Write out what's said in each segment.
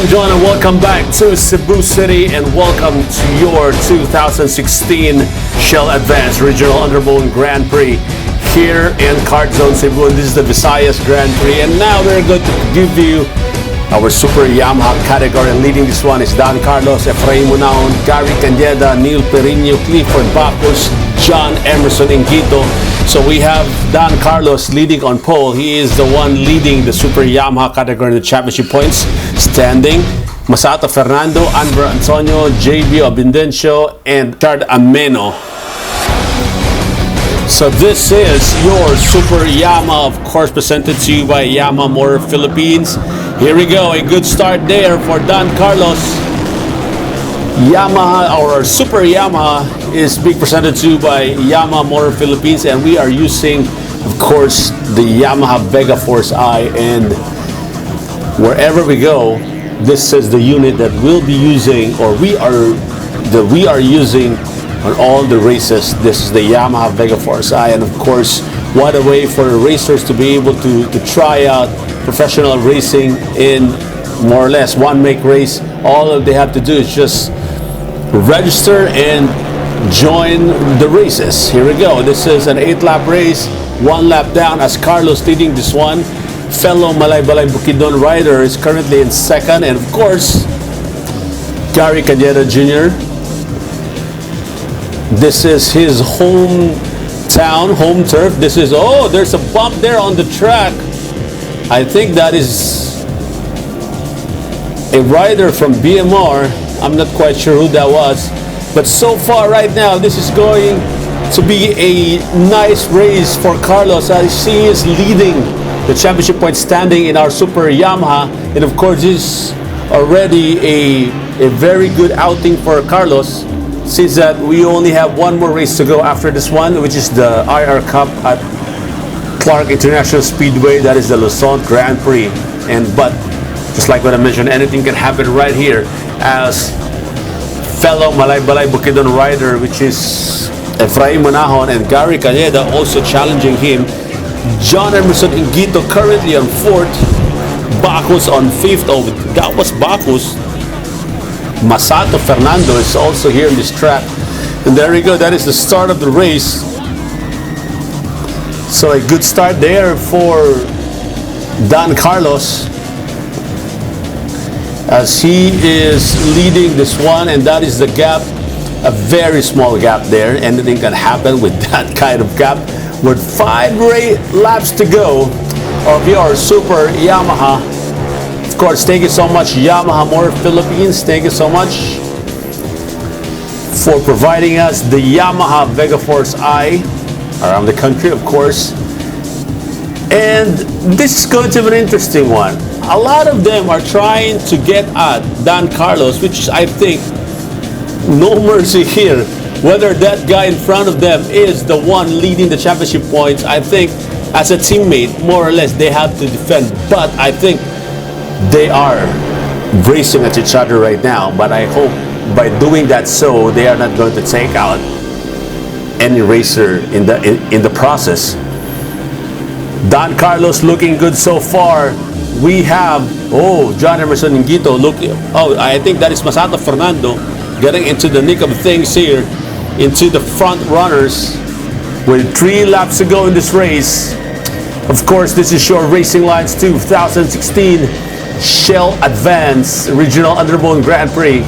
I'm John and welcome back to Cebu City and welcome to your 2016 Shell Advance Regional Underbone Grand Prix here in Kart Zone Cebu, and this is the Visayas Grand Prix. And now we're going to give you our Super Yamaha category, and leading this one is Don Carlos, Efrain Munaon, Gary Candieda, Neil Perino, Clifford Bacchus, John Emerson Inquito. So we have Don Carlos leading on pole. He is the one leading the Super Yamaha category in the championship points. Standing, Masato Fernando, Anver Antonio, JB Obindencio, and Chard Ameno. So this is your Super Yamaha, of course, presented to you by Yamaha Motor Philippines. Here we go, a good start there for Don Carlos. Yamaha, or Super Yamaha, is being presented to you by Yamaha Motor Philippines, and we are using, of course, the Yamaha Vega Force I, and wherever we go, this is the unit that we'll be using, or we are using on all the races. This is the Yamaha Vega Force I, and of course, what a way for racers to be able to try out professional racing in more or less one make race. All they have to do is just register and join the races. Here we go. This is an 8-lap race, 1 lap down as Carlos leading this one. Fellow Malaybalay Bukidnon rider is currently in second, and of course, Gary Candieda Jr. This is his hometown, home turf. This is, oh, there's a bump there on the track. I think that is a rider from BMR. I'm not quite sure who that was. But so far right now, this is going to be a nice race for Carlos as he is leading the championship point standing in our Super Yamaha. And of course, this is already a very good outing for Carlos, since that we only have one more race to go after this one, which is the IR Cup at Clark International Speedway. That is the Luzon Grand Prix. But just like what I mentioned, anything can happen right here as fellow Malaybalay Bukidnon rider, which is Efrain Manahon and Gary Candieda, also challenging him. John Emerson Inquito currently on 4th, Bacchus on 5th. Oh, that was Bacchus. Masato Fernando is also here in this track. And there we go, that is the start of the race. So a good start there for Don Carlos as he is leading this one, and that is the gap, a very small gap there. Anything can happen with that kind of gap. With 5 laps to go of your Super Yamaha. Of course, thank you so much, Yamaha Motor Philippines. Thank you so much for providing us the Yamaha Vega Force I around the country, of course. And this is going to be an interesting one. A lot of them are trying to get at Don Carlos, which is, I think, no mercy here. Whether that guy in front of them is the one leading the championship points, I think as a teammate, more or less, they have to defend. But I think they are racing at each other right now. But I hope by doing that, so they are not going to take out any racer in the process. Don Carlos looking good so far. We have, oh, John Emerson Inquito looking, oh, I think that is Masato Fernando getting into the nick of things here, into the front runners with 3 laps to go in this race. Of course, this is your Racing Lines 2016 Shell Advance Regional Underbone Grand Prix.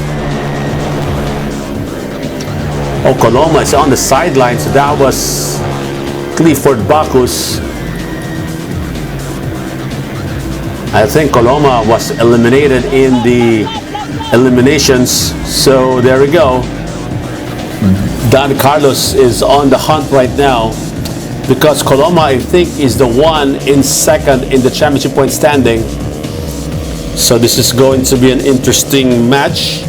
Oh, Coloma is on the sidelines. So that was Clifford Bacchus. I think Coloma was eliminated in the eliminations. So there we go. Don Carlos is on the hunt right now because Coloma, I think, is the one in second in the championship point standing. So this is going to be an interesting match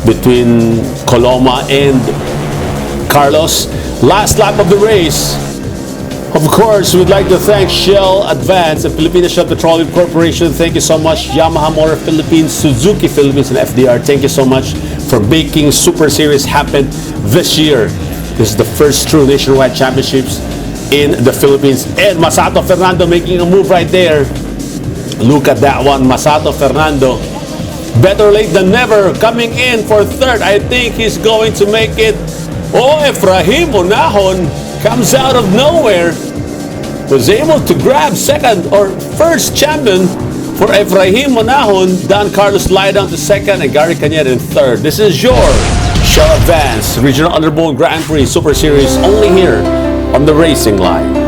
between Coloma and Carlos. Last lap of the race. Of course, we'd like to thank Shell Advance and Filipino Shell Petroleum Corporation. Thank you so much, Yamaha Motor Philippines, Suzuki Philippines, and FDR. Thank you so much for making Super Series happen this year. This is the first true nationwide championships in the Philippines. And Masato Fernando making a move right there. Look at that one, Masato Fernando. Better late than never. Coming in for third. I think he's going to make it. Oh, Efraim Onahon comes out of nowhere. Was able to grab second or first champion for Efraim Onahon. Don Carlos slide down to second and Gary Cañete in third. This is your Shell Advance Regional Underbone Grand Prix Super Series only here on the Racing Line.